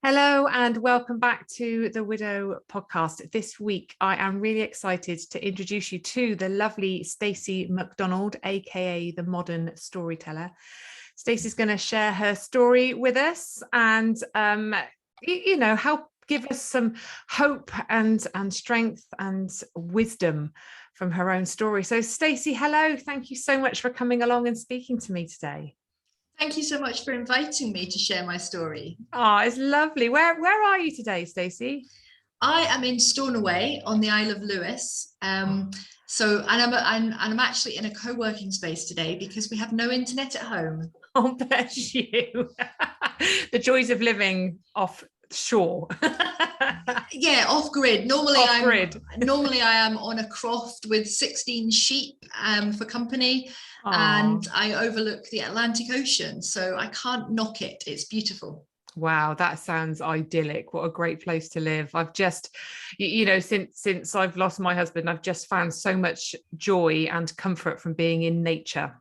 Hello and welcome back to the Widow podcast. This week, I am really excited to introduce you to the lovely Stacey Macdonald, aka the modern storyteller. Stacey's going to share her story with us and, help give us some hope and strength and wisdom from her own story. So, Stacey, hello. Thank you so much for coming along and speaking to me today. Thank you so much for inviting me to share my story. Oh, it's lovely. Where are you today, Stacey? I am in Stornoway on the Isle of Lewis. I'm actually in a co-working space today because we have no internet at home. Oh, bless you. The joys of living offshore. Yeah, off grid. Normally I am on a croft with 16 sheep for company. Aww. And I overlook the Atlantic Ocean, so I can't knock it. It's beautiful. Wow, that sounds idyllic. What a great place to live. I've just, since I've lost my husband, I've just found so much joy and comfort from being in nature.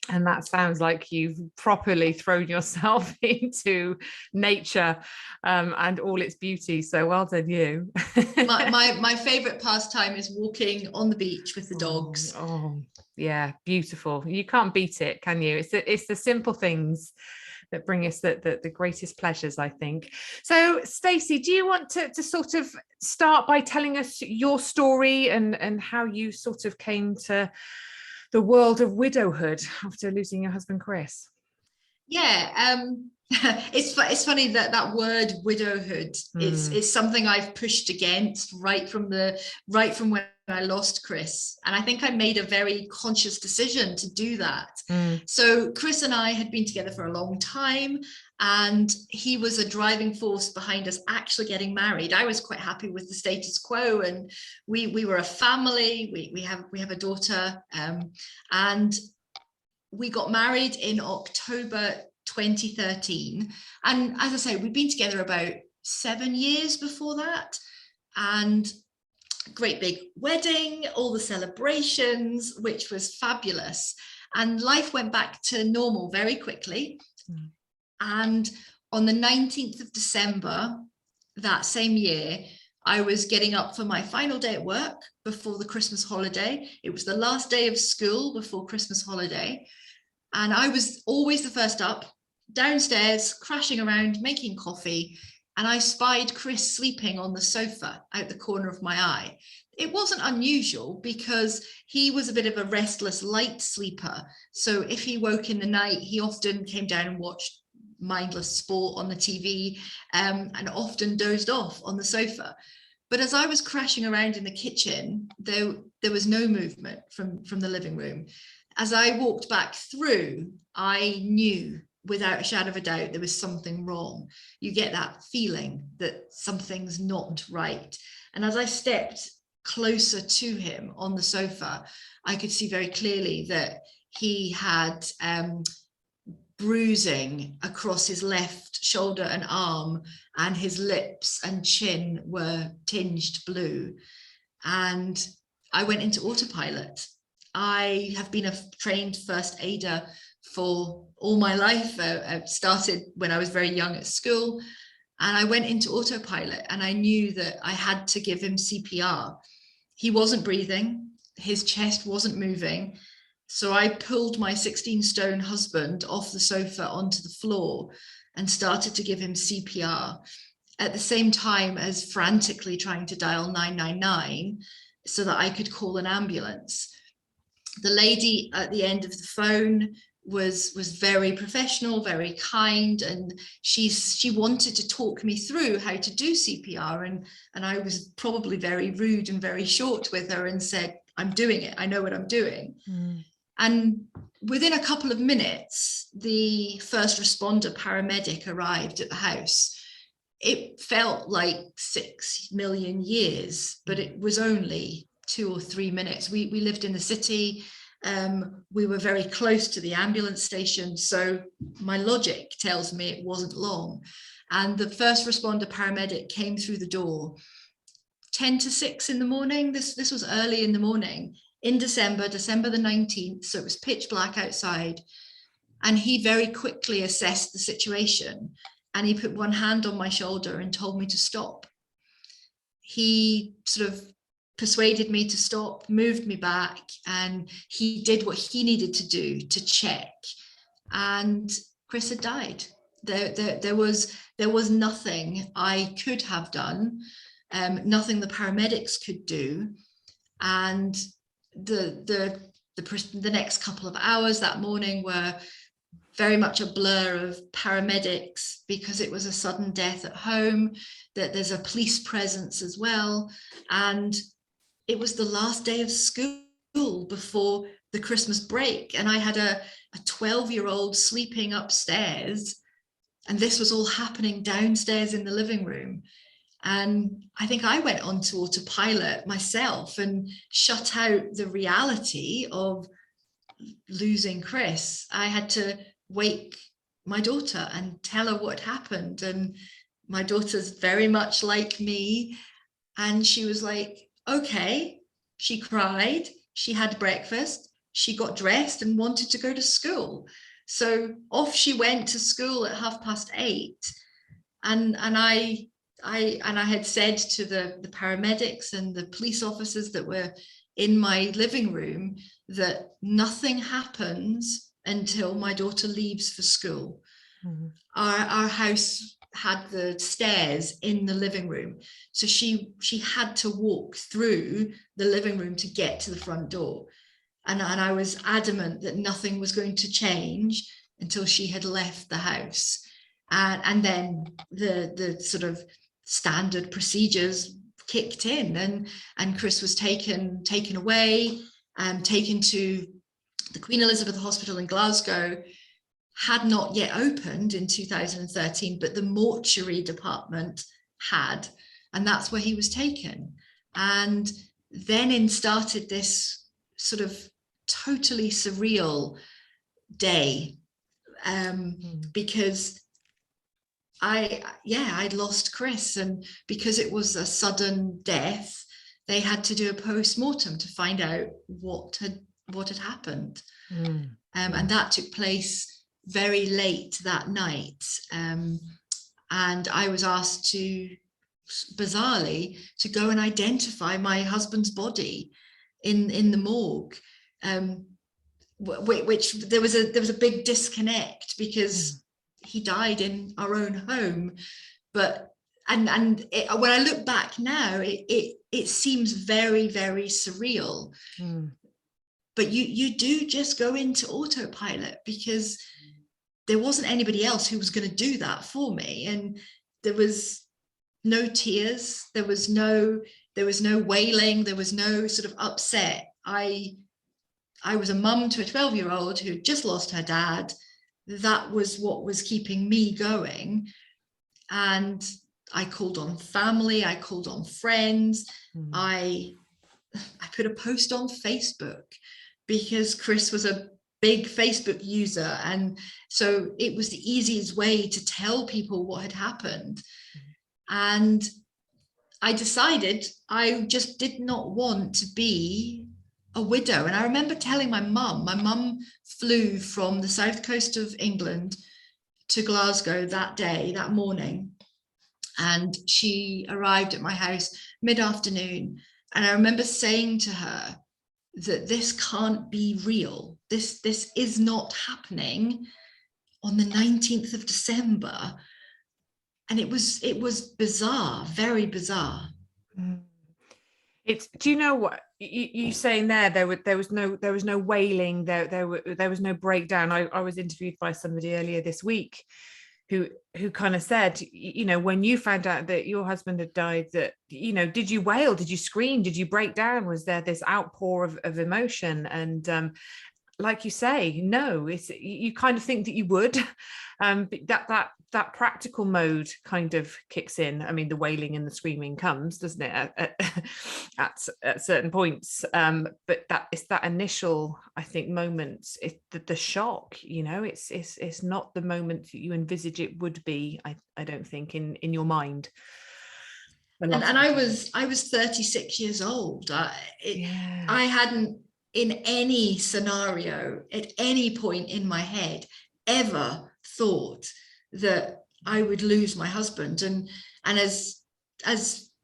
And that sounds like you've properly thrown yourself into nature and all its beauty. So well done you. my favorite pastime is walking on the beach with the dogs. Oh, yeah, beautiful. You can't beat it, can you? It's the simple things that bring us the greatest pleasures, I think. So, Stacey, do you want to sort of start by telling us your story and how you sort of came to the world of widowhood after losing your husband, Chris? Yeah, it's funny that word widowhood is something I've pushed against right from when I lost Chris, and I think I made a very conscious decision to do that. So Chris and I had been together for a long time, and he was a driving force behind us actually getting married. I was quite happy with the status quo, and we were a family. We have a daughter, and we got married in October 2013. And as I say, we'd been together about 7 years before that, and great big wedding, all the celebrations, which was fabulous. And life went back to normal very quickly. And on the 19th of December that same year, I was getting up for my final day at work before the Christmas holiday. It was the last day of school before Christmas holiday. And I was always the first up, downstairs, crashing around, making coffee. And I spied Chris sleeping on the sofa out the corner of my eye. It wasn't unusual because he was a bit of a restless light sleeper. So if he woke in the night, he often came down and watched mindless sport on the TV and often dozed off on the sofa. But as I was crashing around in the kitchen, there was no movement from the living room. As I walked back through, I knew without a shadow of a doubt there was something wrong. You get that feeling that something's not right. And as I stepped closer to him on the sofa, I could see very clearly that he had bruising across his left shoulder and arm, and his lips and chin were tinged blue. And I went into autopilot. I have been a trained first aider for all my life. I started when I was very young at school, and I went into autopilot, and I knew that I had to give him CPR. He wasn't breathing, his chest wasn't moving. So I pulled my 16-stone husband off the sofa onto the floor and started to give him CPR at the same time as frantically trying to dial 999 so that I could call an ambulance. The lady at the end of the phone was very professional, very kind, and she wanted to talk me through how to do CPR, and I was probably very rude and very short with her and said, I'm doing it, I know what I'm doing. And within a couple of minutes, the first responder paramedic arrived at the house. It felt like 6 million years, but it was only 2 or 3 minutes. We lived in the city. We were very close to the ambulance station. So my logic tells me it wasn't long. And the first responder paramedic came through the door 10 to 6 in the morning. This was early in the morning in December the 19th. So it was pitch black outside. And he very quickly assessed the situation. and he put one hand on my shoulder and told me to stop. He sort of persuaded me to stop, moved me back, and he did what he needed to do to check. And Chris had died. There was nothing I could have done, nothing the paramedics could do. And the next couple of hours that morning were very much a blur of paramedics, because it was a sudden death at home, that there's a police presence as well. And it was the last day of school before the Christmas break. And I had a 12-year-old sleeping upstairs, and this was all happening downstairs in the living room. And I think I went on to autopilot myself and shut out the reality of losing Chris. I had to wake my daughter and tell her what happened. And my daughter's very much like me. And she was like, okay. She cried, she had breakfast, she got dressed and wanted to go to school. So off she went to school at 8:30. And I had said to the paramedics and the police officers that were in my living room that nothing happens until my daughter leaves for school. Mm-hmm. Our house had the stairs in the living room, so she had to walk through the living room to get to the front door. And I was adamant that nothing was going to change until she had left the house. And then the sort of standard procedures kicked in, and Chris was taken away and taken to the Queen Elizabeth Hospital in Glasgow. Had not yet opened in 2013, but the mortuary department had, and that's where he was taken. And then started this sort of totally surreal day, because I'd lost Chris, and because it was a sudden death, they had to do a post-mortem to find out what had happened. And that took place very late that night. And I was asked to, bizarrely, to go and identify my husband's body in the morgue, which there was a big disconnect, because he died in our own home. But when I look back now, it seems very, very surreal. But you do just go into autopilot, because there wasn't anybody else who was going to do that for me. And there was no tears, there was no wailing, there was no sort of upset. I was a mum to a 12-year-old who had just lost her dad. That was what was keeping me going. And I called on family, I called on friends. I put a post on Facebook, because Chris was a big Facebook user, and so it was the easiest way to tell people what had happened. And I decided I just did not want to be a widow. And I remember telling my mum flew from the south coast of England to Glasgow that morning, and she arrived at my house mid-afternoon. And I remember saying to her that this can't be real. This is not happening on the 19th of December. And it was bizarre, very bizarre. Do you know what you saying there was no wailing, there was no breakdown. I was interviewed by somebody earlier this week who kind of said, when you found out that your husband had died, that, did you wail? Did you scream? Did you break down? Was there this outpour of emotion? And like you say, no, you kind of think that you would. But that practical mode kind of kicks in. I mean, the wailing and the screaming comes, doesn't it, at certain points? But it's that initial, I think, moment, the shock. It's not the moment that you envisage it would be. I don't think in your mind. And I was 36 years old. I hadn't, in any scenario, at any point in my head, ever thought that I would lose my husband. And as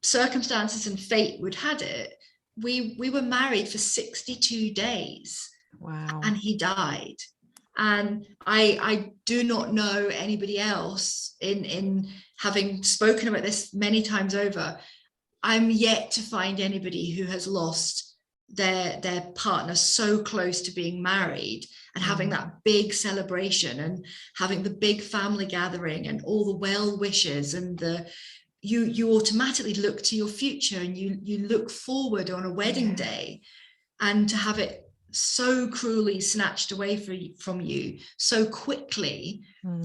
circumstances and fate would had it, we were married for 62 days. Wow. And he died. And I do not know anybody else, in having spoken about this many times over, I'm yet to find anybody who has lost their partner so close to being married and having that big celebration and having the big family gathering and all the well wishes, and you automatically look to your future and you look forward on a wedding day, and to have it so cruelly snatched away from you so quickly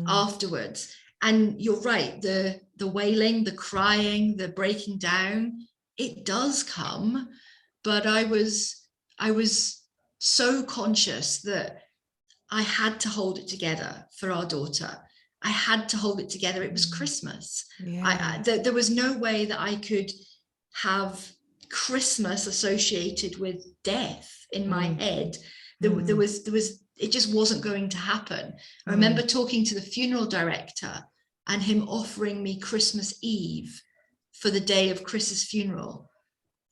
afterwards. And you're right, the wailing, the crying, the breaking down, it does come. But I was so conscious that I had to hold it together for our daughter. I had to hold it together. It was Christmas. There was no way that I could have Christmas associated with death in my head. There was it just wasn't going to happen. I remember talking to the funeral director and him offering me Christmas Eve for the day of Chris's funeral.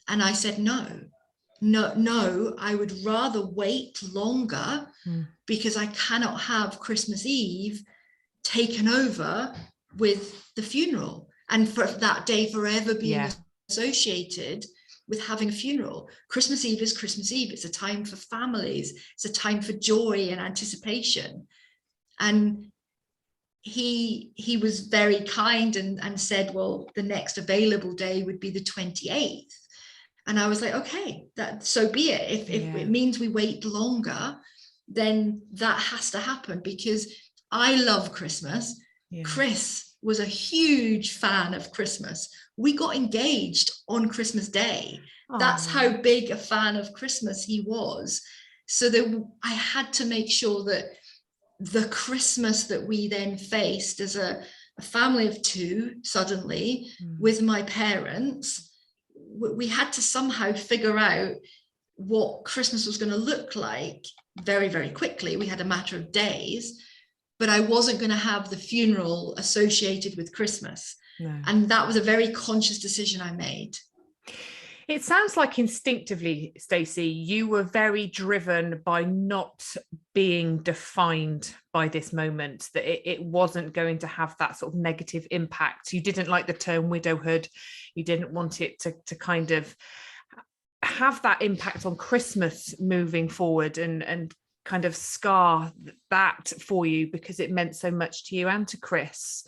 And I said, no, I would rather wait longer because I cannot have Christmas Eve taken over with the funeral, and for that day forever being associated with having a funeral. Christmas Eve is Christmas Eve. It's a time for families. It's a time for joy and anticipation. And he was very kind and said, well, the next available day would be the 28th. And I was like, okay, that so be it. If it means we wait longer, then that has to happen, because I love Christmas. Chris was a huge fan of Christmas. We got engaged on Christmas Day. That's how big a fan of Christmas he was. So that I had to make sure that the Christmas that we then faced as a family of two, suddenly with my parents, we had to somehow figure out what Christmas was going to look like very, very quickly. We had a matter of days, but I wasn't going to have the funeral associated with Christmas. No. And that was a very conscious decision I made. It sounds like instinctively, Stacey, you were very driven by not being defined by this moment, that it wasn't going to have that sort of negative impact. You didn't like the term widowhood. You didn't want it to kind of have that impact on Christmas moving forward and kind of scar that for you, because it meant so much to you and to Chris.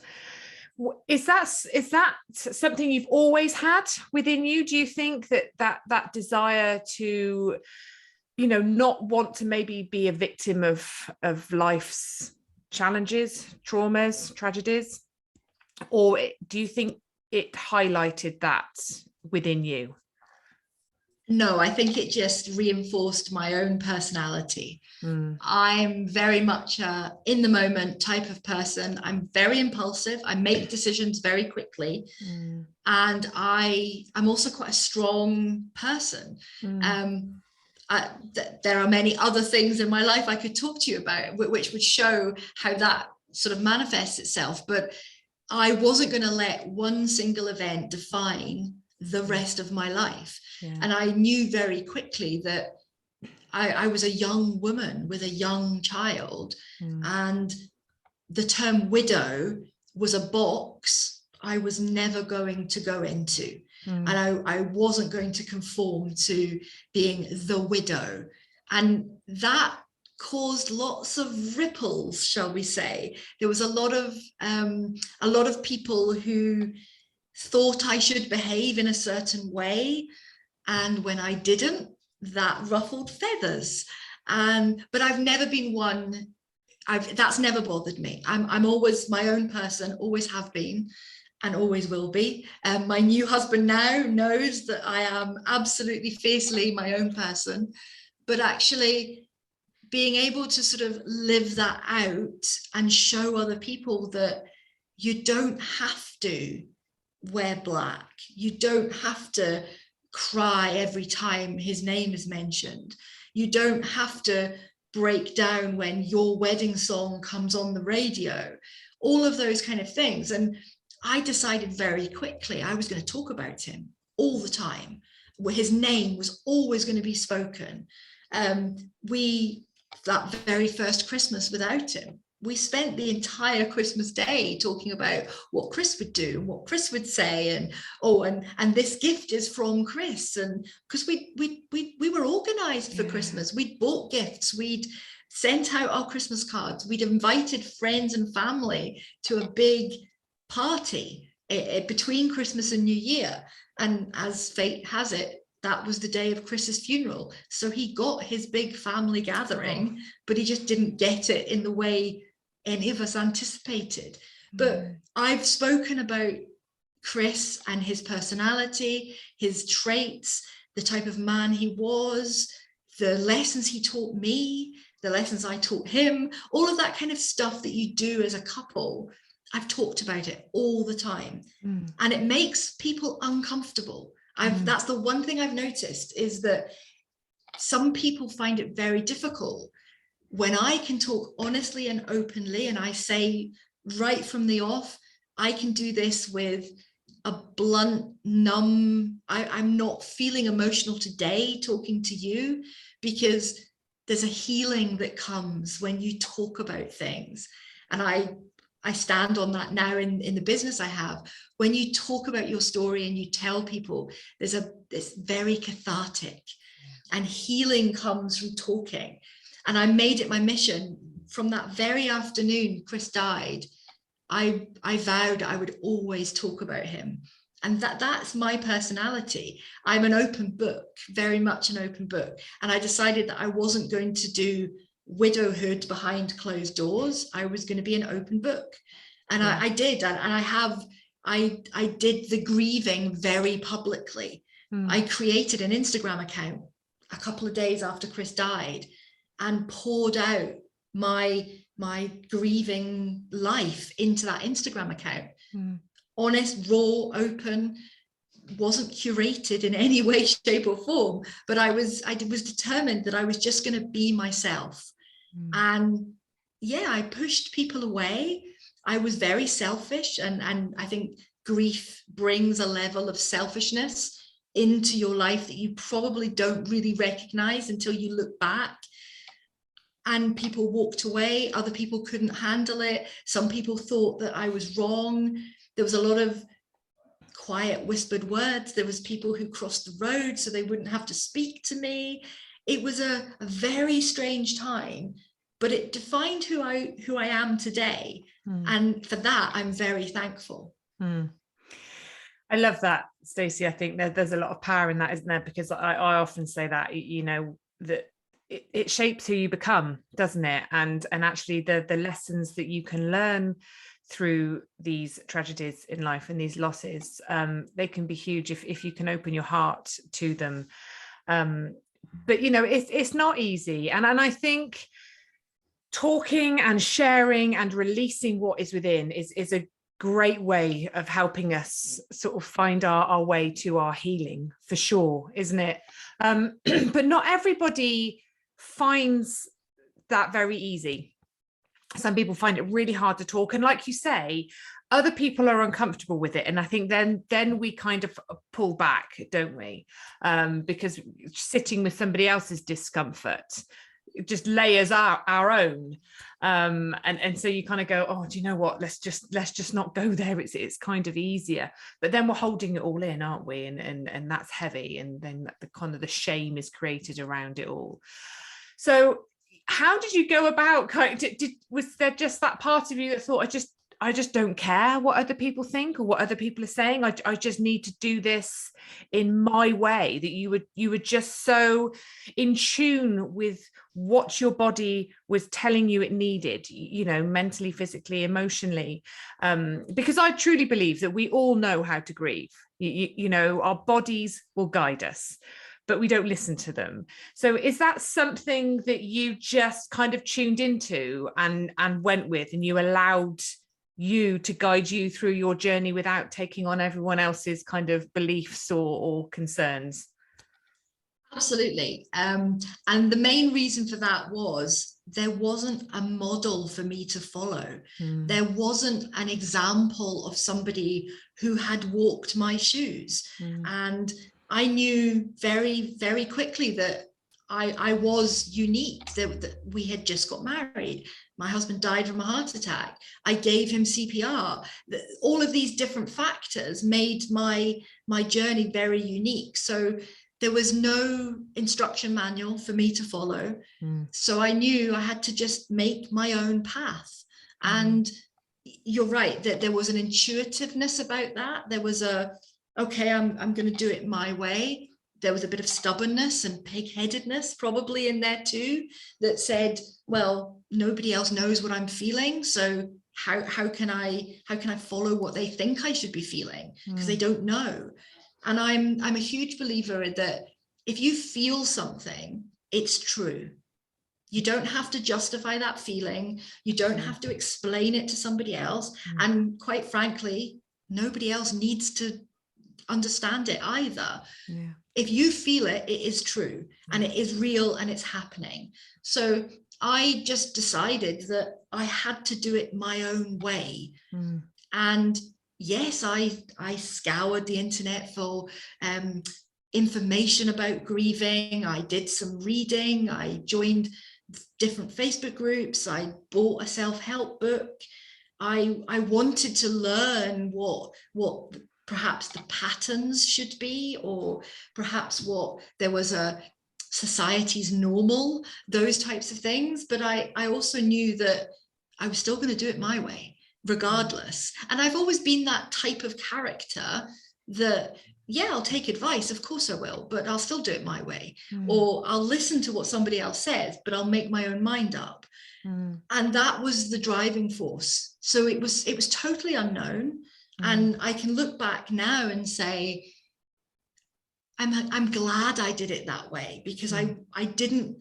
Is that something you've always had within you? Do you think that desire to, not want to maybe be a victim of life's challenges, traumas, tragedies, or do you think it highlighted that within you? No, I think it just reinforced my own personality. I'm very much in the moment type of person. I'm very impulsive. I make decisions very quickly. And I'm also quite a strong person. There are many other things in my life I could talk to you about, which would show how that sort of manifests itself. But I wasn't going to let one single event define the rest of my life. And I knew very quickly that I was a young woman with a young child, and the term widow was a box I was never going to go into. And I wasn't going to conform to being the widow. And that caused lots of ripples, shall we say. There was a lot of people who thought I should behave in a certain way, and when I didn't, that ruffled feathers. But I've never been one. That's never bothered me. I'm always my own person, always have been, and always will be. My new husband now knows that I am absolutely fiercely my own person. But actually, being able to sort of live that out and show other people that you don't have to wear black. You don't have to cry every time his name is mentioned. You don't have to break down when your wedding song comes on the radio, all of those kind of things. And I decided very quickly I was going to talk about him all the time, where his name was always going to be spoken. That very first Christmas without him, we spent the entire Christmas day talking about what Chris would do and what Chris would say, and this gift is from Chris. And because we were organized for Christmas, we'd bought gifts, we'd sent out our Christmas cards, we'd invited friends and family to a big party between Christmas and New Year. And as fate has it, that was the day of Chris's funeral. So he got his big family gathering, but he just didn't get it in the way any of us anticipated. But I've spoken about Chris and his personality, his traits, the type of man he was, the lessons he taught me, the lessons I taught him, all of that kind of stuff that you do as a couple. I've talked about it all the time, and it makes people uncomfortable. That's the one thing I've noticed, is that some people find it very difficult when I can talk honestly and openly, and I say right from the off, I can do this with a blunt, numb, I'm not feeling emotional today talking to you, because there's a healing that comes when you talk about things. And I stand on that now in the business I have. When you talk about your story and you tell people, there's this very cathartic, and healing comes from talking. And I made it my mission from that very afternoon Chris died. I vowed I would always talk about him. And that's my personality. I'm an open book, very much an open book. And I decided that I wasn't going to do widowhood behind closed doors. I was going to be an open book. And I did. And I did the grieving very publicly. I created an Instagram account a couple of days after Chris died and poured out my grieving life into that Instagram account. Honest, raw, open, wasn't curated in any way, shape or form, but I was determined that I was just going to be myself. And I pushed people away. I was very selfish, and I think grief brings a level of selfishness into your life that you probably don't really recognize until you look back. And people walked away, other people couldn't handle it. Some people thought that I was wrong. There was a lot of quiet whispered words. There was people who crossed the road so they wouldn't have to speak to me. It was a very strange time, but it defined who I am today. And for that, I'm very thankful. I love that, Stacey. I think there's a lot of power in that, isn't there? Because I often say that, that it shapes who you become, doesn't it? And actually the lessons that you can learn through these tragedies in life and these losses, they can be huge if you can open your heart to them. But it's not easy, and I think talking and sharing and releasing what is within is a great way of helping us sort of find our way to our healing, for sure, isn't it? But not everybody finds that very easy. Some people find it really hard to talk, and like you say, other people are uncomfortable with it, and I think then we kind of pull back, don't we? Because sitting with somebody else's discomfort just layers our own, and so you kind of go, oh, do you know what, let's just not go there, it's kind of easier. But then we're holding it all in, aren't we? And that's heavy, and then the kind of the shame is created around it all. So how did you go about was there just that part of you that thought, I just don't care what other people think or what other people are saying, I just need to do this in my way, that you were just so in tune with what your body was telling you it needed, mentally, physically, emotionally, because I truly believe that we all know how to grieve. Our bodies will guide us, but we don't listen to them. So is that something that you just kind of tuned into and went with, and you allowed you to guide you through your journey without taking on everyone else's kind of beliefs or concerns? Absolutely. And the main reason for that was there wasn't a model for me to follow. There Mm. wasn't an example of somebody who had walked my shoes. And I knew very, very quickly that I was unique, that we had just got married. My husband died from a heart attack. I gave him CPR. All of these different factors made my journey very unique. So there was no instruction manual for me to follow. So I knew I had to just make my own path. And you're right, that there was an intuitiveness about that. There was okay, I'm going to do it my way. There was a bit of stubbornness and pig-headedness probably in there too, that said, well, nobody else knows what I'm feeling, so how can I follow what they think I should be feeling, because they don't know. And I'm a huge believer that if you feel something, it's true. You don't have to justify that feeling. You don't have to explain it to somebody else. And quite frankly, nobody else needs to understand it either. If you feel it, it is true and it is real and it's happening. So I just decided that I had to do it my own way. And yes, I scoured the internet for information about grieving. I did some reading. I joined different Facebook groups. I bought a self-help book. I wanted to learn what perhaps the patterns should be, or perhaps what there was a society's normal, those types of things. But I also knew that I was still going to do it my way, regardless. And I've always been that type of character that, yeah, I'll take advice, of course I will, but I'll still do it my way. Or I'll listen to what somebody else says, but I'll make my own mind up. And that was the driving force. So it was totally unknown. And I can look back now and say, I'm glad I did it that way, because I didn't,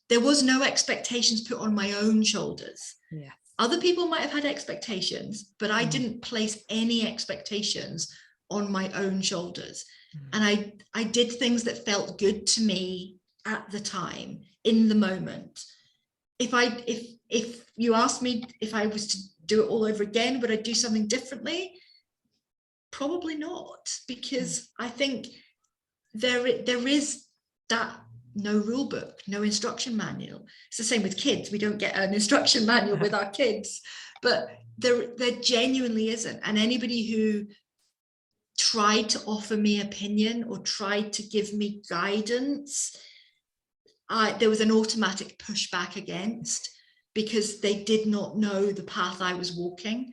there was no expectations put on my own shoulders. Other people might have had expectations, but I didn't place any expectations on my own shoulders. And I did things that felt good to me at the time, in the moment. If you asked me if I was to do it all over again, would I do something differently? Probably not, because I think there is that no rule book, no instruction manual. It's the same with kids. We don't get an instruction manual with our kids, but there genuinely isn't. And anybody who tried to offer me opinion or tried to give me guidance, there was an automatic pushback against, because they did not know the path I was walking.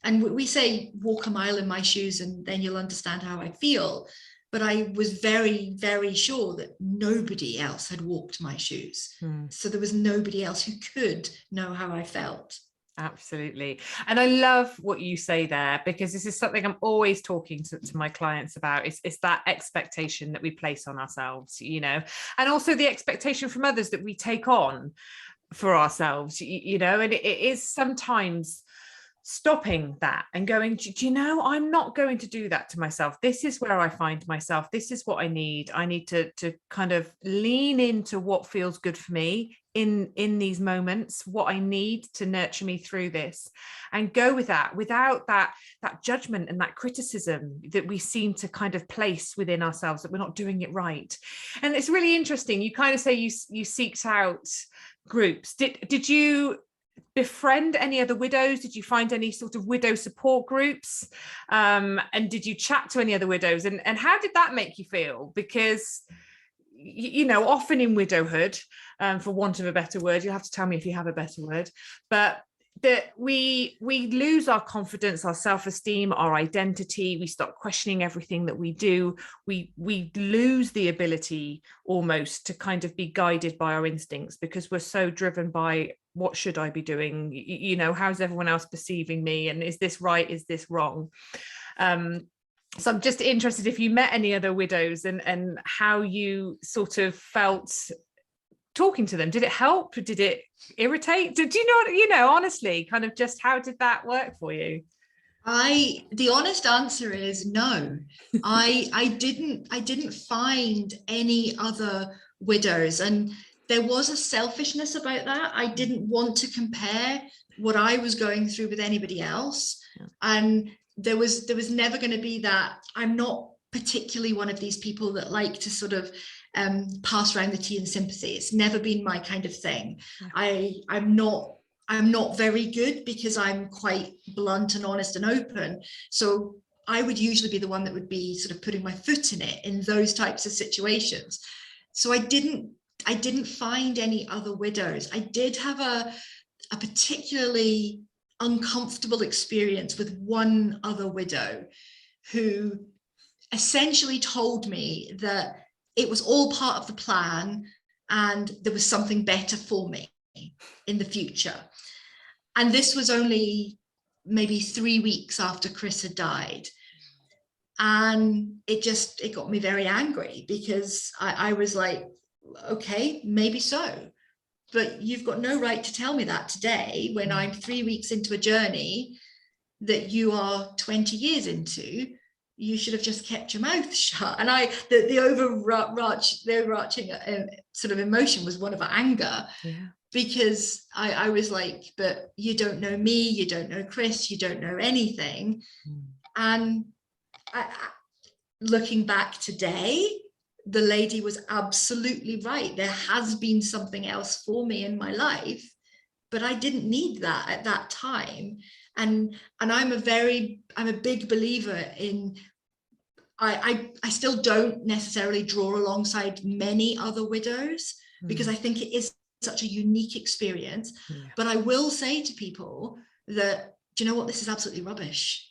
And we say, walk a mile in my shoes and then you'll understand how I feel. But I was very, very sure that nobody else had walked my shoes. So there was nobody else who could know how I felt. Absolutely. And I love what you say there, because this is something I'm always talking to my clients about. It's that expectation that we place on ourselves, and also the expectation from others that we take on for ourselves, and it is sometimes stopping that and going, do you know, I'm not going to do that to myself. This is where I find myself. This is what I need to kind of lean into what feels good for me in these moments, what I need to nurture me through this, and go with that without that judgment and that criticism that we seem to kind of place within ourselves, that we're not doing it right. And it's really interesting. You kind of say you seeked out groups. Did you befriend any other widows? Did you find any sort of widow support groups? And did you chat to any other widows? And how did that make you feel? Because, often in widowhood, for want of a better word, you'll have to tell me if you have a better word, but that we lose our confidence, our self-esteem, our identity. We start questioning everything that we do. We lose the ability almost to kind of be guided by our instincts, because we're so driven by, what should I be doing? How's everyone else perceiving me? And is this right? Is this wrong? So I'm just interested if you met any other widows and how you sort of felt talking to them. Did it help? Did it irritate? Do you know, honestly, kind of just how did that work for you? The honest answer is no. I didn't find any other widows. And there was a selfishness about that. I didn't want to compare what I was going through with anybody else. Yeah. And there was never going to be that. I'm not particularly one of these people that like to sort of pass around the tea and sympathy. It's never been my kind of thing. Yeah. I'm not very good because I'm quite blunt and honest and open. So I would usually be the one that would be sort of putting my foot in it in those types of situations. So I didn't find any other widows. I did have a particularly uncomfortable experience with one other widow who essentially told me that it was all part of the plan and there was something better for me in the future. And this was only maybe 3 weeks after Chris had died. And it got me very angry because I was like, okay, maybe so. But you've got no right to tell me that today when I'm 3 weeks into a journey that you are 20 years into. You should have just kept your mouth shut. And the overarching sort of emotion was one of anger. Yeah. Because I was like, but you don't know me, you don't know Chris, you don't know anything. And looking back today, the lady was absolutely right. There has been something else for me in my life, but I didn't need that at that time. And I'm a big believer in, I still don't necessarily draw alongside many other widows because I think it is such a unique experience. Yeah. But I will say to people that, do you know what, this is absolutely rubbish.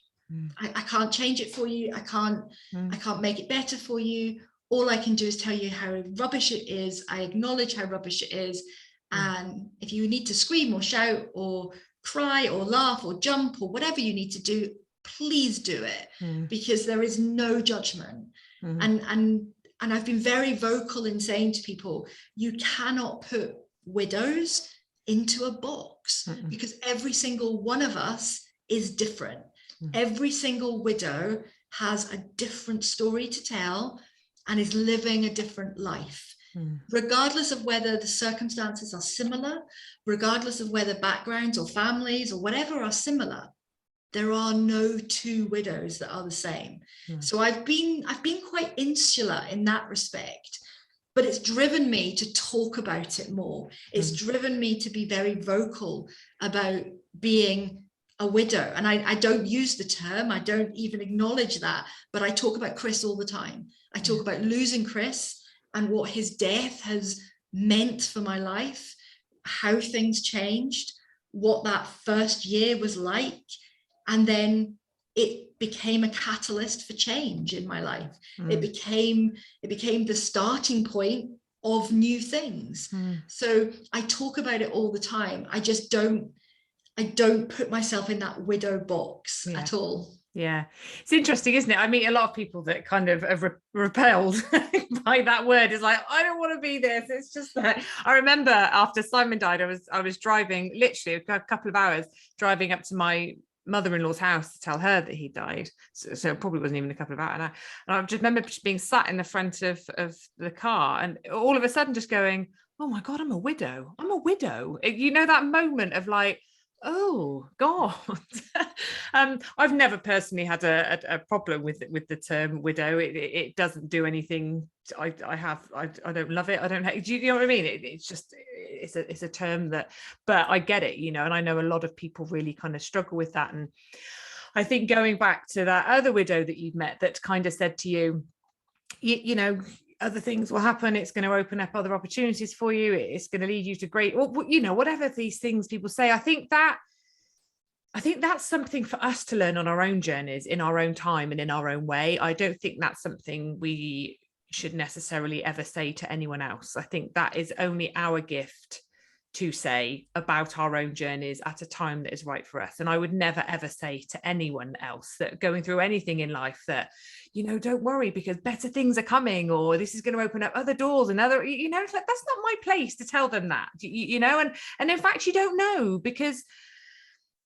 I can't change it for you. I can't make it better for you. All I can do is tell you how rubbish it is. I acknowledge how rubbish it is. And if you need to scream or shout or cry or laugh or jump or whatever you need to do, please do it, because there is no judgment. And I've been very vocal in saying to people, you cannot put widows into a box because every single one of us is different. Every single widow has a different story to tell and is living a different life, regardless of whether the circumstances are similar, regardless of whether backgrounds or families or whatever are similar. There are no two widows that are the same. So I've been quite insular in that respect, but it's driven me to talk about it more. It's driven me to be very vocal about being a widow. And I don't use the term, I don't even acknowledge that, but I talk about Chris all the time. I talk about losing Chris and what his death has meant for my life, how things changed, what that first year was like. And then it became a catalyst for change in my life. It became the starting point of new things. So I talk about it all the time. I don't put myself in that widow box at all. Yeah, it's interesting, isn't it? I meet a lot of people that kind of are repelled by that word. It's like, I don't want to be this. It's just that I remember after Simon died, I was driving literally a couple of hours driving up to my mother-in-law's house to tell her that he died. So it probably wasn't even a couple of hours. And I just remember just being sat in the front of the car and all of a sudden just going, oh my God, I'm a widow. You know, that moment of like, oh God. I've never personally had a problem with the term widow. It doesn't do anything. I don't love it. I don't hate. Do you know what I mean? It's a term that, but I get it, you know, and I know a lot of people really kind of struggle with that. And I think going back to that other widow that you've met that kind of said to you, you know, other things will happen. It's going to open up other opportunities for you. It's going to lead you to great, you know, whatever these things people say. I think that's something for us to learn on our own journeys, in our own time and in our own way. I don't think that's something we should necessarily ever say to anyone else. I think that is only our gift to say about our own journeys at a time that is right for us. And I would never, ever say to anyone else that going through anything in life that, you know, don't worry because better things are coming, or this is going to open up other doors and other, you know, it's like, that's not my place to tell them that, you know, and in fact, you don't know, because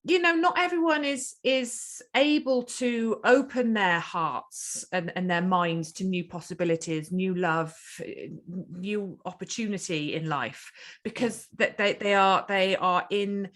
you know, not everyone is able to open their hearts and their minds to new possibilities, new love, new opportunity in life, because that they are in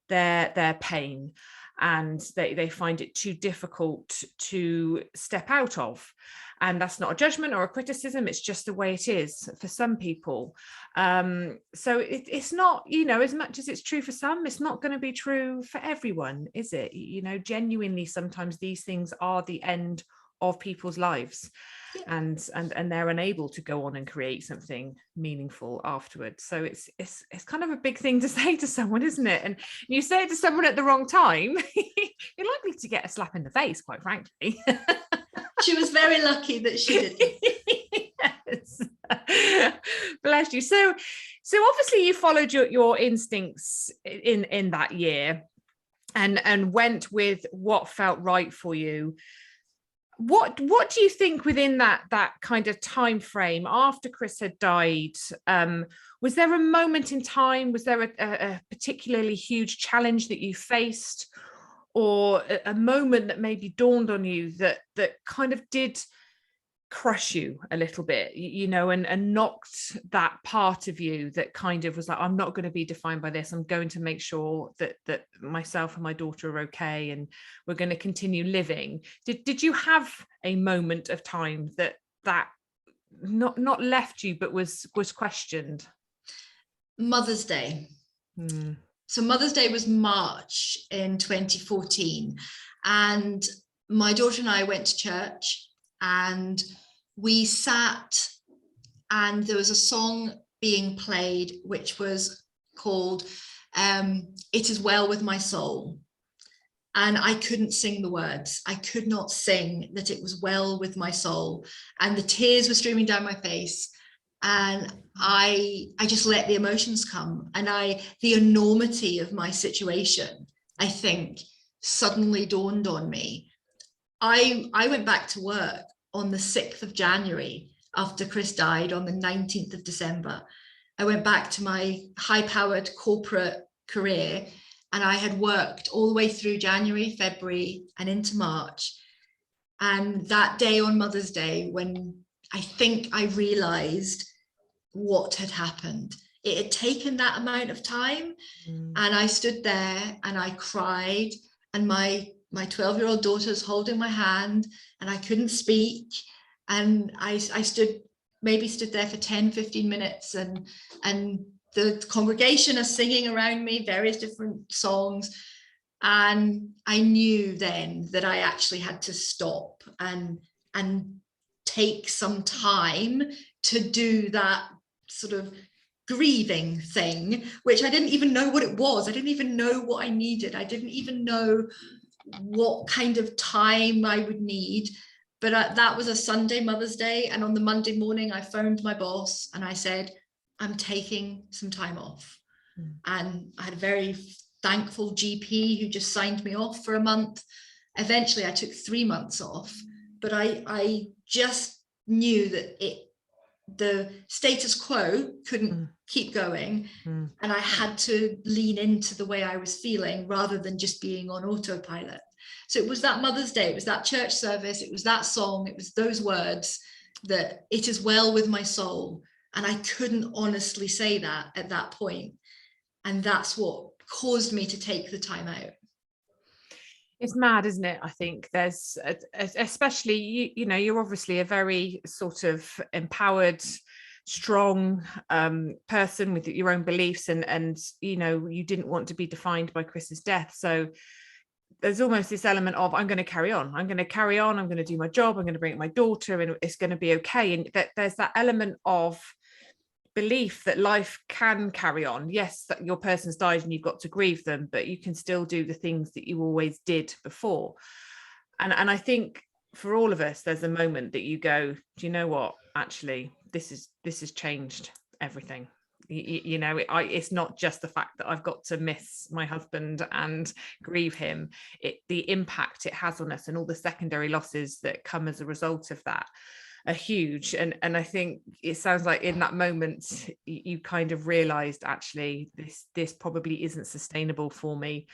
their pain, and they find it too difficult to step out of. And that's not a judgment or a criticism, it's just the way it is for some people. So it's not, you know, as much as it's true for some, it's not going to be true for everyone, is it? You know, genuinely, sometimes these things are the end of people's lives. Yeah. And they're unable to go on and create something meaningful afterwards. So it's kind of a big thing to say to someone, isn't it? And you say it to someone at the wrong time, you're likely to get a slap in the face, quite frankly. She was very lucky that she did. Yes. Bless you. So obviously you followed your instincts in that year and went with what felt right for you. What do you think within that kind of time frame after Chris had died? Was there a moment in time? Was there a particularly huge challenge that you faced, or a moment that maybe dawned on you that kind of did crush you a little bit, you know, and knocked that part of you that kind of was like, I'm not going to be defined by this. I'm going to make sure that myself and my daughter are okay, and we're going to continue living. Did you have a moment of time that not left you, but was questioned? Mother's Day. So Mother's Day was March in 2014, and my daughter and I went to church, and we sat, and there was a song being played which was called It Is Well With My Soul. And I couldn't sing the words. I could not sing that it was well with my soul. And the tears were streaming down my face. And I just let the emotions come. And the enormity of my situation, I think, suddenly dawned on me. I went back to work on the 6th of January after Chris died on the 19th of December. I went back to my high-powered corporate career, and I had worked all the way through January, February, and into March. And that day on Mother's Day, when I think I realized what had happened, it had taken that amount of time. And I stood there and I cried, and my 12-year-old daughter's holding my hand, and I couldn't speak. And I stood there for 10-15 minutes, and the congregation are singing around me various different songs. And I knew then that I actually had to stop and take some time to do that sort of grieving thing, which I didn't even know what it was. I didn't even know what I needed. I didn't even know what kind of time I would need. But that was a Sunday, Mother's Day. And on the Monday morning, I phoned my boss and I said, I'm taking some time off. And I had a very thankful GP who just signed me off for a month. Eventually, I took 3 months off, but I just knew that the status quo couldn't keep going, and I had to lean into the way I was feeling rather than just being on autopilot. So it was that Mother's Day, it was that church service, it was that song, it was those words, that it is well with my soul. And I couldn't honestly say that at that point. And that's what caused me to take the time out. It's mad, isn't it? I think there's, especially, you know, you're obviously a very sort of empowered, strong person with your own beliefs, and you know, you didn't want to be defined by Chris's death. So there's almost this element of, I'm going to carry on, I'm going to do my job, I'm going to bring up my daughter, and it's going to be okay. And there's that element of belief that life can carry on. Yes, that your person's died and you've got to grieve them, but you can still do the things that you always did before. And I think for all of us, there's a moment that you go, do you know what, actually this has changed everything. You know, it's not just the fact that I've got to miss my husband and grieve him. The impact it has on us and all the secondary losses that come as a result of that are huge. And I think it sounds like in that moment you kind of realized, actually this probably isn't sustainable for me.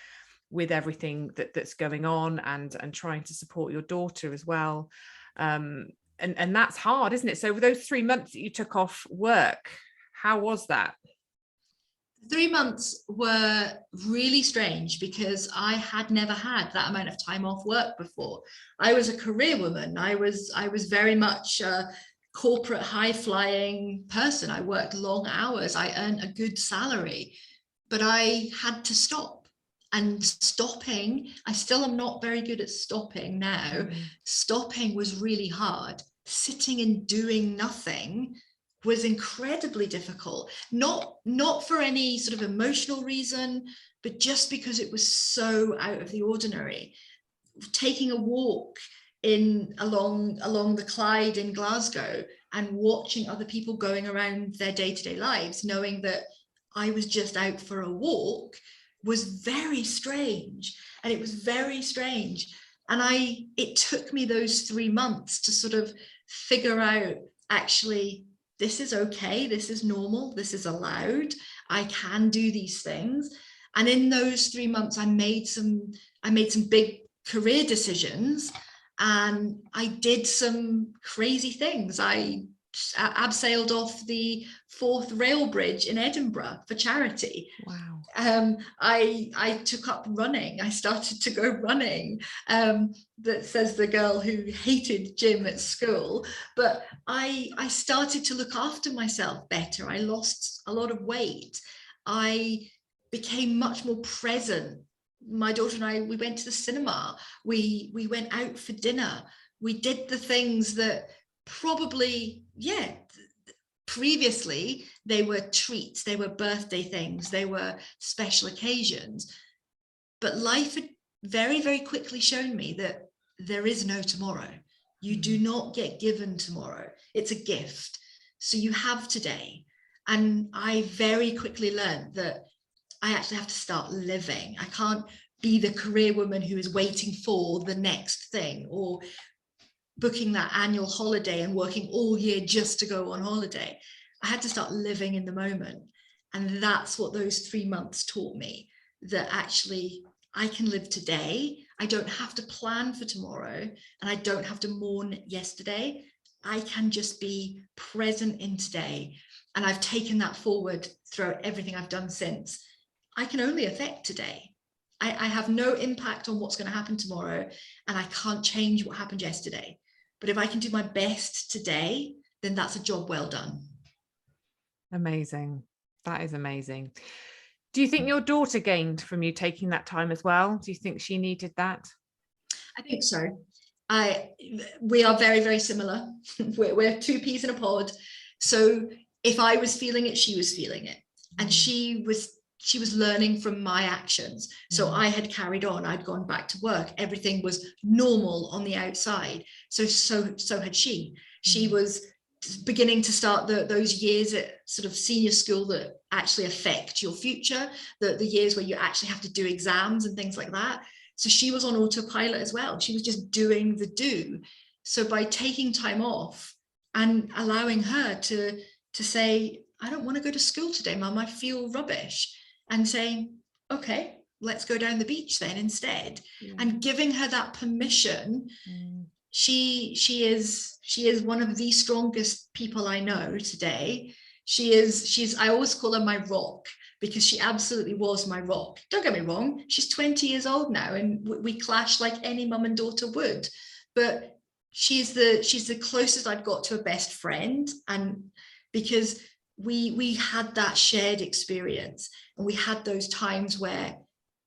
with everything that's going on, and trying to support your daughter as well. And that's hard, isn't it? So those 3 months that you took off work, how was that? 3 months were really strange because I had never had that amount of time off work before. I was a career woman. I was very much a corporate high-flying person. I worked long hours. I earned a good salary, but I had to stop. And stopping, I still am not very good at stopping now. Mm-hmm. Stopping was really hard. Sitting and doing nothing was incredibly difficult, not for any sort of emotional reason, but just because it was so out of the ordinary. Taking a walk along the Clyde in Glasgow and watching other people going around their day-to-day lives, knowing that I was just out for a walk, was very strange. And it was very strange. And it took me those 3 months to sort of figure out, actually, this is okay, this is normal, this is allowed, I can do these things. And in those 3 months, I made some big career decisions, and I did some crazy things. I abseiled off the Forth Rail Bridge in Edinburgh for charity. Wow. I took up running. I started to go running. That says the girl who hated gym at school. But I started to look after myself better. I lost a lot of weight. I became much more present. My daughter and I, we went to the cinema. We went out for dinner. We did the things that probably, previously they were treats, they were birthday things, they were special occasions. But life had very, very quickly shown me that there is no tomorrow. You do not get given tomorrow. It's a gift. So you have today. And I very quickly learned that I actually have to start living. I can't be the career woman who is waiting for the next thing, or booking that annual holiday and working all year just to go on holiday. I had to start living in the moment. And that's what those 3 months taught me, that actually I can live today. I don't have to plan for tomorrow, and I don't have to mourn yesterday. I can just be present in today. And I've taken that forward throughout everything I've done since. I can only affect today. I have no impact on what's going to happen tomorrow, and I can't change what happened yesterday. But if I can do my best today, then that's a job well done. Amazing. That is amazing. Do you think your daughter gained from you taking that time as well? Do you think she needed that? I think so. We are very, very similar. We're two peas in a pod. So if I was feeling it, she was feeling it. And she was learning from my actions. So I had carried on. I'd gone back to work. Everything was normal on the outside. So had she. She was beginning to start those years at sort of senior school that actually affect your future, the years where you actually have to do exams and things like that. So she was on autopilot as well. She was just doing the do. So by taking time off and allowing her to say, I don't want to go to school today, Mum, I feel rubbish, and saying, okay, let's go down the beach then instead. And giving her that permission. She is one of the strongest people I know today. She's I always call her my rock, because she absolutely was my rock. Don't get me wrong, she's 20 years old now, and we clash like any mum and daughter would, but she's the closest I've got to a best friend. And because we had that shared experience, and we had those times where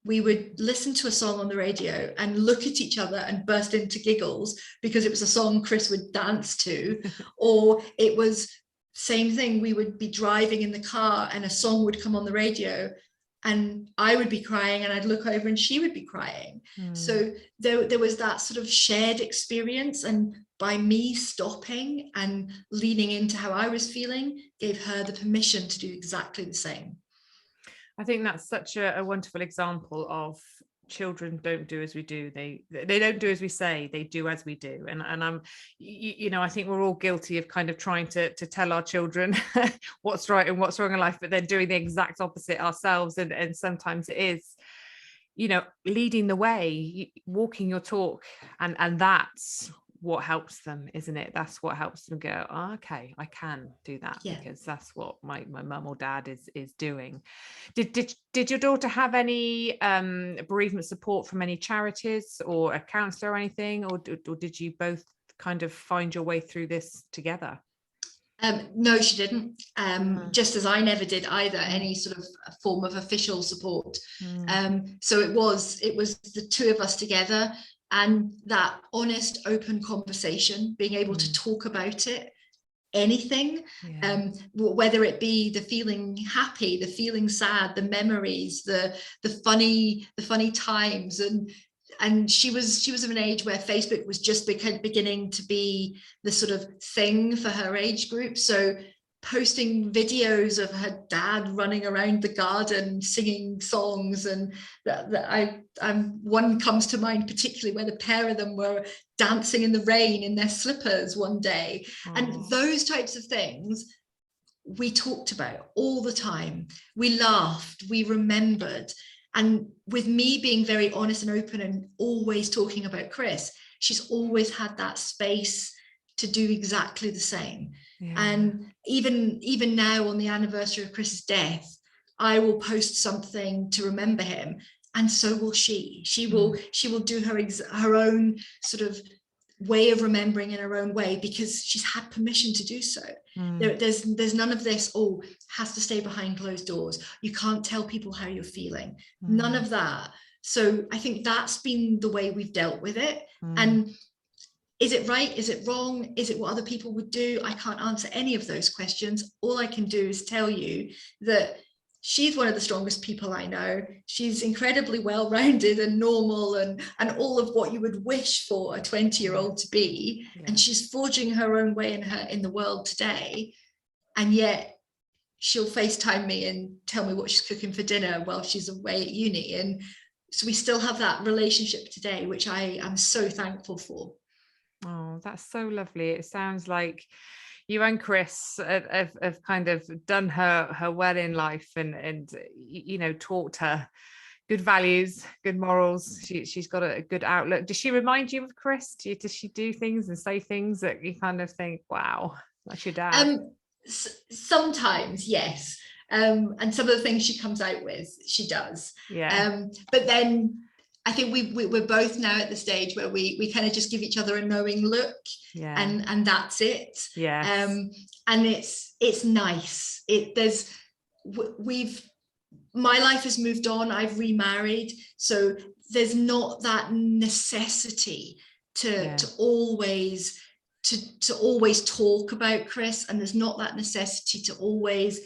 we would listen to a song on the radio and look at each other and burst into giggles because it was a song Chris would dance to, or it was same thing. We would be driving in the car and a song would come on the radio and I would be crying, and I'd look over and she would be crying. So there was that sort of shared experience, and by me stopping and leaning into how I was feeling gave her the permission to do exactly the same. I think that's such a wonderful example of children don't do as we do. They don't do as we say, they do as we do. And I'm, I think we're all guilty of kind of trying to tell our children what's right and what's wrong in life, but then doing the exact opposite ourselves. And sometimes it is, leading the way, walking your talk, and that's what helps them, isn't it? That's what helps them go, oh, okay, I can do that, because that's what my mum or dad is doing. Did your daughter have any bereavement support from any charities or a counsellor or anything, or did you both kind of find your way through this together? No, she didn't. Just as I never did either, any sort of form of official support. So it was the two of us together, and that honest, open conversation, being able to talk about it, anything, whether it be the feeling happy, the feeling sad, the memories, the funny times, and she was of an age where Facebook was just beginning to be the sort of thing for her age group. So posting videos of her dad running around the garden singing songs, and one comes to mind particularly where the pair of them were dancing in the rain in their slippers one day. And those types of things we talked about all the time. We laughed, we remembered. And with me being very honest and open and always talking about Chris, she's always had that space to do exactly the same. And even now, on the anniversary of Chris's death, I will post something to remember him, and so will she. She will do her own sort of way of remembering in her own way, because she's had permission to do so. There's none of this, has to stay behind closed doors, you can't tell people how you're feeling, none of that. So I think that's been the way we've dealt with it. And is it right? Is it wrong? Is it what other people would do? I can't answer any of those questions. All I can do is tell you that she's one of the strongest people I know. She's incredibly well-rounded and normal, and all of what you would wish for a 20-year-old to be. And she's forging her own way in the world today. And yet she'll FaceTime me and tell me what she's cooking for dinner while she's away at uni. And so we still have that relationship today, which I am so thankful for. Oh, that's so lovely. It sounds like you and Chris have kind of done her well in life, and taught her good values, good morals. She's got a good outlook. Does she remind you of Chris? Does she do things and say things that you kind of think, wow, that's your dad? Sometimes, yes. And some of the things she comes out with, she does. But then I think we're both now at the stage where we kind of just give each other a knowing look, and that's it. And it's nice. My life has moved on. I've remarried, so there's not that necessity to always talk about Chris, and there's not that necessity to always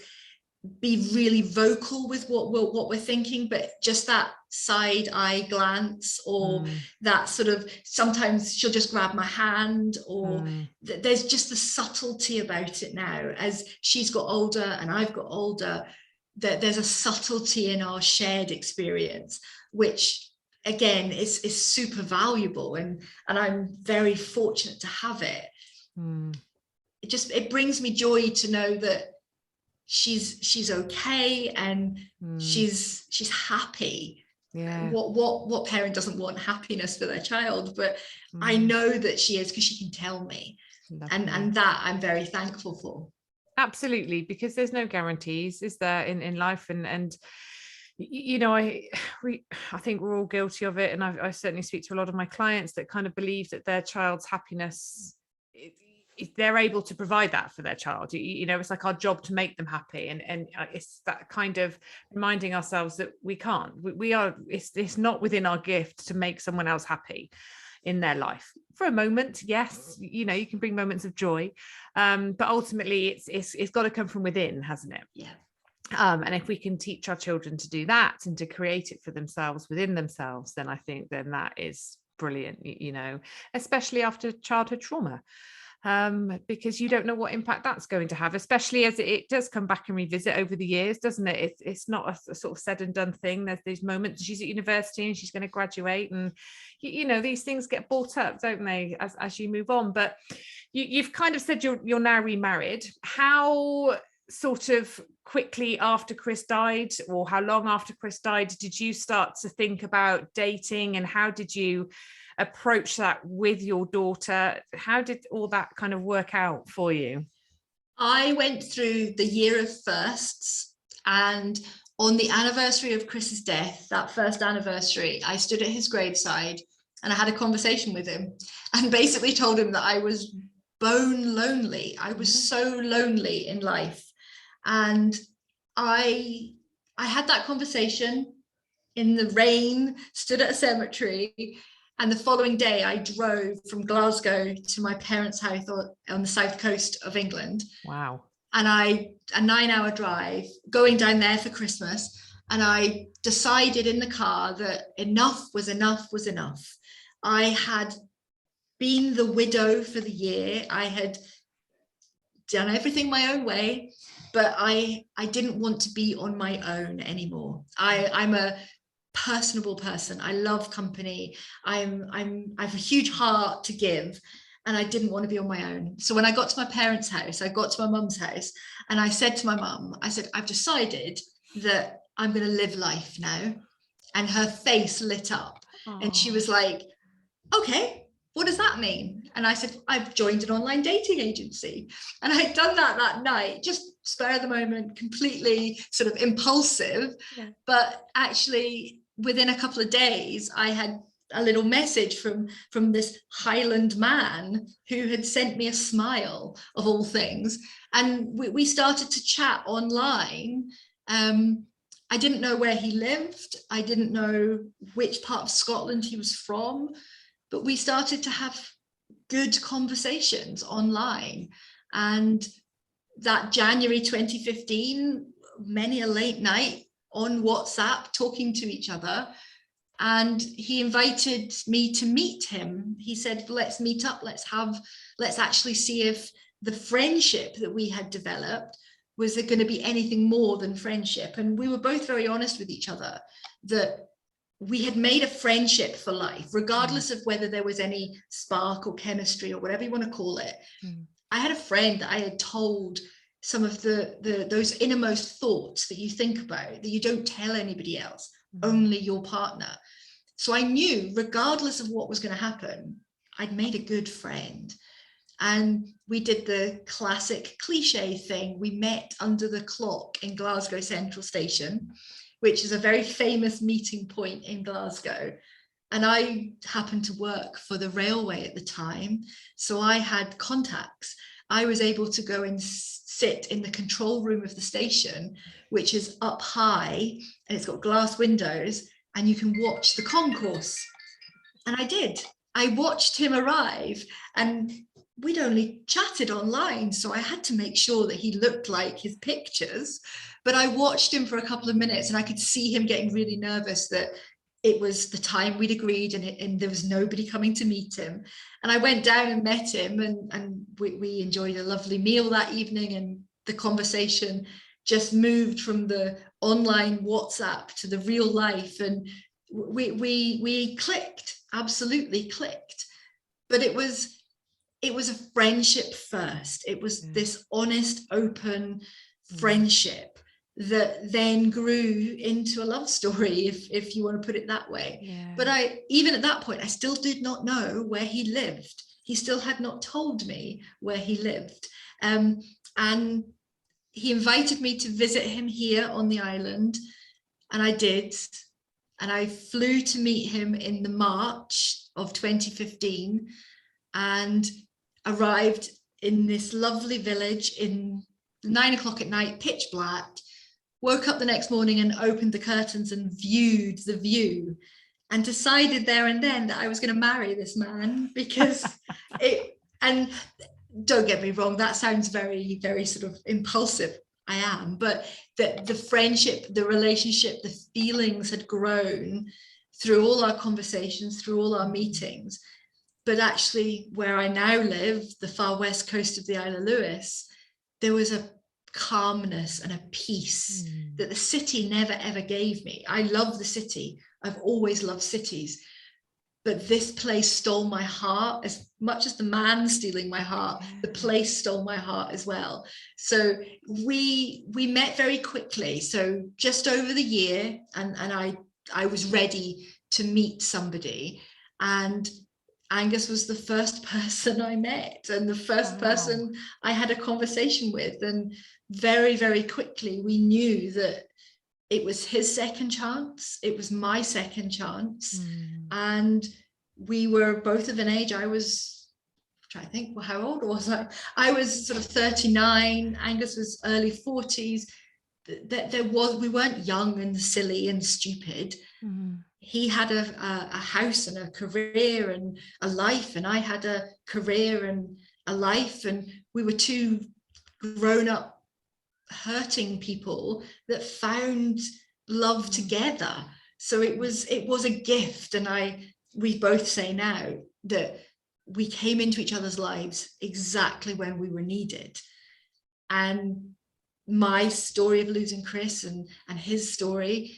be really vocal with what we're thinking, but just that side eye glance, or that sort of, sometimes she'll just grab my hand, or there's just the subtlety about it now. As she's got older and I've got older, that there's a subtlety in our shared experience, which again is super valuable, and I'm very fortunate to have it. It brings me joy to know that she's okay, and she's happy. What parent doesn't want happiness for their child? But I know that she is, because she can tell me. And that I'm very thankful for. Absolutely, because there's no guarantees, is there, in life? And I think we're all guilty of it, and I certainly speak to a lot of my clients that kind of believe that their child's happiness, if they're able to provide that for their child, it's like our job to make them happy, and it's that kind of reminding ourselves that we can't. It's not within our gift to make someone else happy in their life. For a moment, yes, you can bring moments of joy, but ultimately it's got to come from within, hasn't it? And if we can teach our children to do that and to create it for themselves within themselves, then I think then that is brilliant, especially after childhood trauma. Because you don't know what impact that's going to have, especially as it does come back and revisit over the years, doesn't it? It's not a sort of said and done thing. There's these moments. She's at university and she's going to graduate, and these things get brought up, don't they, as you move on. But you've kind of said you're now remarried. How sort of quickly after Chris died, or how long after Chris died, did you start to think about dating, and how did you approach that with your daughter? How did all that kind of work out for you? I went through the year of firsts, and on the anniversary of Chris's death, that first anniversary, I stood at his graveside and I had a conversation with him and basically told him that I was bone lonely. I was so lonely in life. And I had that conversation in the rain, stood at a cemetery, and the following day I drove from Glasgow to my parents' house on the south coast of England. Wow. And a 9-hour drive going down there for Christmas. And I decided in the car that enough was enough was enough. I had been the widow for the year. I had done everything my own way, but I didn't want to be on my own anymore. I'm a personable person. I love company. I have a huge heart to give, and I didn't want to be on my own. So when I got to my parents' house, I got to my mum's house, and I said to my mum, I said, I've decided that I'm going to live life now. And her face lit up. Aww. And she was like, okay, what does that mean? And I said, I've joined an online dating agency. And I'd done that night, just spur of the moment, completely sort of impulsive. Yeah. But actually, within a couple of days, I had a little message from this Highland man who had sent me a smile, of all things. And we started to chat online. I didn't know where he lived. I didn't know which part of Scotland he was from, but we started to have good conversations online. And that January 2015, many a late night on WhatsApp talking to each other. And he invited me to meet him. He said, let's meet up, let's actually see if the friendship that we had developed, was there going to be anything more than friendship? And we were both very honest with each other that we had made a friendship for life, regardless of whether there was any spark or chemistry or whatever you want to call it. I had a friend that I had told some of those innermost thoughts that you think about, that you don't tell anybody else, only your partner. So I knew, regardless of what was going to happen, I'd made a good friend. And we did the classic cliche thing. We met under the clock in Glasgow Central Station, which is a very famous meeting point in Glasgow. And I happened to work for the railway at the time, so I had contacts. I was able to go and sit in the control room of the station, which is up high, and it's got glass windows, and you can watch the concourse. And I did. I watched him arrive, and we'd only chatted online, so I had to make sure that he looked like his pictures. But I watched him for a couple of minutes, and I could see him getting really nervous that it was the time we'd agreed, and there was nobody coming to meet him. And I went down and met him, and we enjoyed a lovely meal that evening, and the conversation just moved from the online WhatsApp to the real life, and we clicked, absolutely clicked. But it was a friendship first. It was this honest, open friendship that then grew into a love story, if you want to put it that way. Yeah. But even at that point, I still did not know where he lived. He still had not told me where he lived. And he invited me to visit him here on the island, and I did. And I flew to meet him in the March of 2015 and arrived in this lovely village in 9 o'clock at night, pitch black. Woke up the next morning and opened the curtains and viewed the view, and decided there and then that I was going to marry this man, because and don't get me wrong, that sounds very, very sort of impulsive. I am, but the friendship, the relationship, the feelings had grown through all our conversations, through all our meetings. But actually, where I now live, the far west coast of the Isle of Lewis, there was a calmness and a peace that the city never ever gave me. I love the city. I've always loved cities. but this place stole my heart as much as the man stealing my heart. The place stole my heart as well. So we met very quickly. So just over the year, and I was ready to meet somebody, and Angus was the first person I met and the first person I had a conversation with. And very, very quickly, we knew that it was his second chance. It was my second chance. And we were both of an age. I was trying to think, well, how old was I? I was sort of 39. Angus was early 40s. We weren't young and silly and stupid. He had a house and a career and a life, and I had a career and a life, and we were two grown-up hurting people that found love together. So it was a gift. And we both say now that we came into each other's lives exactly when we were needed. And my story of losing Chris and his story,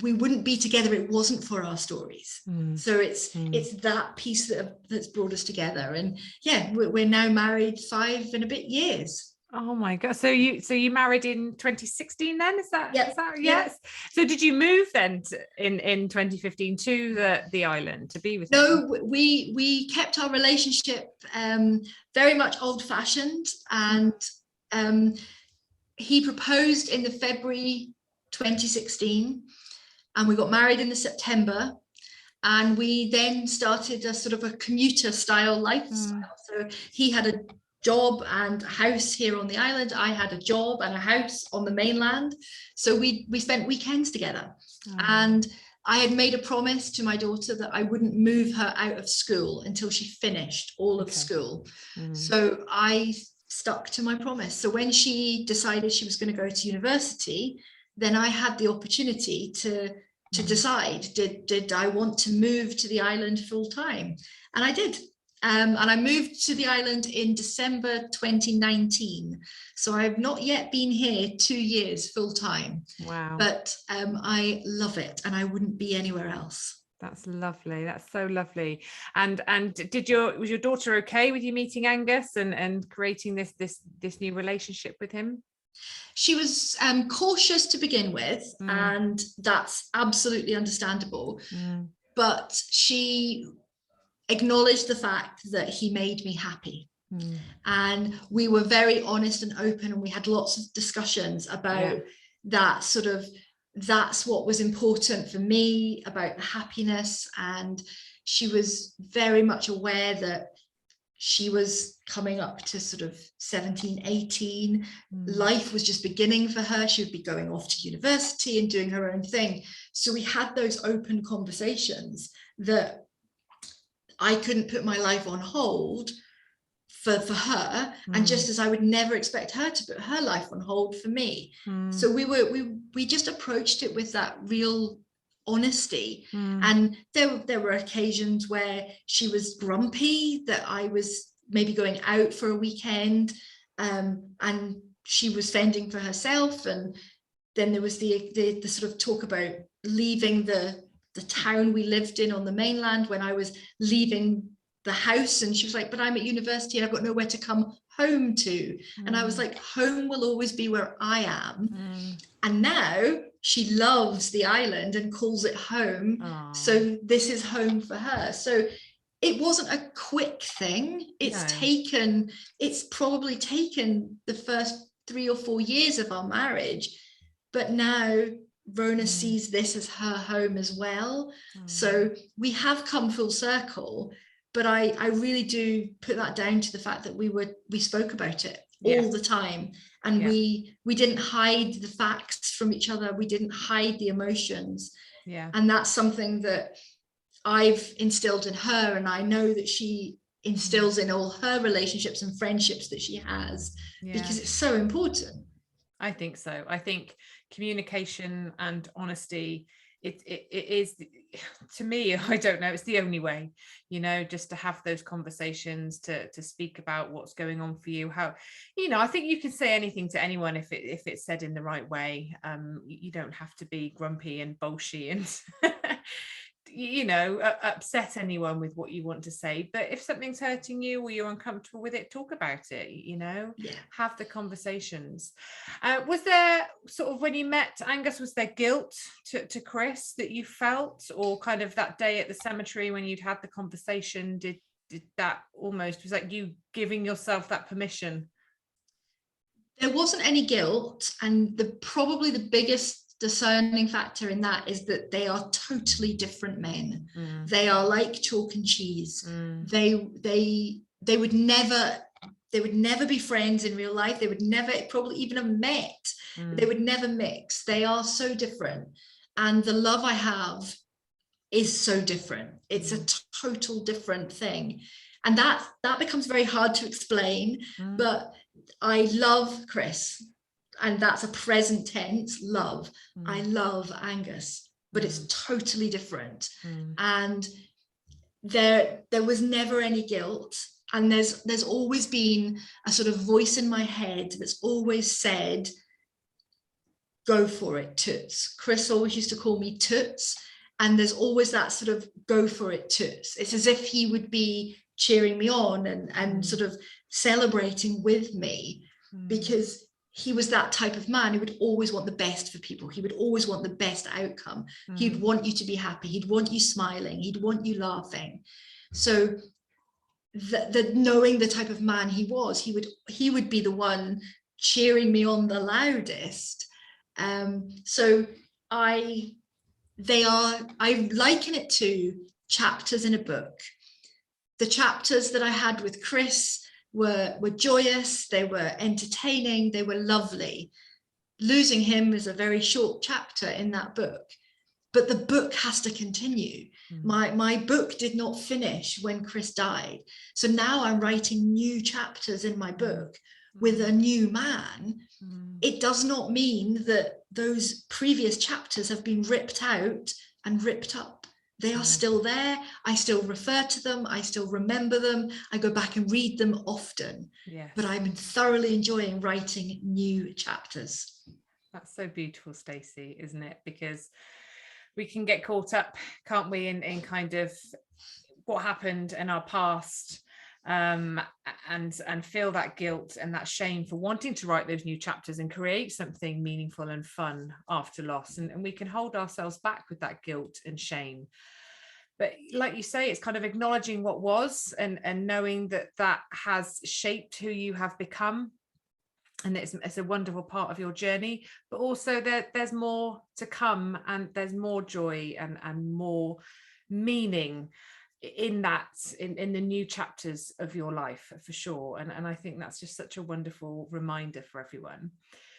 we wouldn't be together if it wasn't for our stories. So it's that piece that's brought us together. And yeah, we're now married 5 and a bit years. Oh my God. So you married in 2016 then? Is that yes? Yes. So did you move then in 2015 to the island to be with him? No, we kept our relationship very much old-fashioned, and he proposed in the February 2016, and we got married in the September, and we then started a sort of a commuter style lifestyle. So he had a job and a house here on the island. I had a job and a house on the mainland. So we spent weekends together. And I had made a promise to my daughter that I wouldn't move her out of school until she finished all of school. So I stuck to my promise. So when she decided she was going to go to university, then I had the opportunity to decide, did I want to move to the island full time? And I did. And I moved to the island in December 2019. So I've not yet been here 2 years full time. Wow. But I love it, and I wouldn't be anywhere else. That's lovely. That's so lovely. And was your daughter okay with you meeting Angus and creating this new relationship with him? She was cautious to begin with, and that's absolutely understandable. But she acknowledged the fact that he made me happy. And we were very honest and open, and we had lots of discussions about that sort of, that's what was important for me, about the happiness. And she was very much aware that she was coming up to sort of 17, 18. Life was just beginning for her. She would be going off to university and doing her own thing. So we had those open conversations that I couldn't put my life on hold for her, and just as I would never expect her to put her life on hold for me. So we just approached it with that real honesty. And there were occasions where she was grumpy that I was maybe going out for a weekend, and she was fending for herself. And then there was the sort of talk about leaving the town we lived in on the mainland when I was leaving the house, and she was like, but I'm at university and I've got nowhere to come home to. And I was like, home will always be where I am. And now she loves the island and calls it home. So this is home for her. So it wasn't a quick thing. It's probably taken the first 3 or 4 years of our marriage, but now Rona sees this as her home as well. So we have come full circle, but I really do put that down to the fact that we spoke about it all the time, and we didn't hide the facts from each other. We didn't hide the emotions. And that's something that I've instilled in her, and I know that she instills in all her relationships and friendships that she has, because it's so important. I think so. I think communication and honesty, it is, to me, I don't know, it's the only way, just to have those conversations, to speak about what's going on for you. How, I think you can say anything to anyone if it's said in the right way. You don't have to be grumpy and bolshy and upset anyone with what you want to say, but if something's hurting you or you're uncomfortable with it, talk about it, have the conversations. Was there sort of, when you met Angus, was there guilt to Chris that you felt, or kind of that day at the cemetery when you'd had the conversation, did that almost, was that you giving yourself that permission? There wasn't any guilt, and probably the biggest discerning factor in that is that they are totally different men. They are like chalk and cheese. They would never be friends in real life. They would never probably even have met. They would never mix. They are so different, and the love I have is so different. It's a total different thing, and that becomes very hard to explain. But I love Chris, and that's a present tense, love. I love Angus, but it's totally different. And there was never any guilt, and there's always been a sort of voice in my head that's always said, go for it, Toots. Chris always used to call me Toots, and there's always that sort of go for it, Toots. It's as if he would be cheering me on and sort of celebrating with me, because he was that type of man who would always want the best for people. He would always want the best outcome. He'd want you to be happy. He'd want you smiling. He'd want you laughing. So the knowing the type of man he was, he would be the one cheering me on the loudest. So I liken it to chapters in a book. The chapters that I had with Chris were joyous, they were entertaining, they were lovely. Losing him is a very short chapter in that book, but the book has to continue. My book did not finish when Chris died. So now I'm writing new chapters in my book with a new man. It does not mean that those previous chapters have been ripped out and ripped up. They are still there. I still refer to them. I still remember them. I go back and read them often. But I'm thoroughly enjoying writing new chapters. That's so beautiful, Stacey, isn't it? Because we can get caught up, can't we, in kind of what happened in our past, and feel that guilt and that shame for wanting to write those new chapters and create something meaningful and fun after loss, and we can hold ourselves back with that guilt and shame. But like you say, it's kind of acknowledging what was, and knowing that has shaped who you have become, and it's a wonderful part of your journey. But also there's more to come, and there's more joy and more meaning in the new chapters of your life, for sure. And I think that's just such a wonderful reminder for everyone.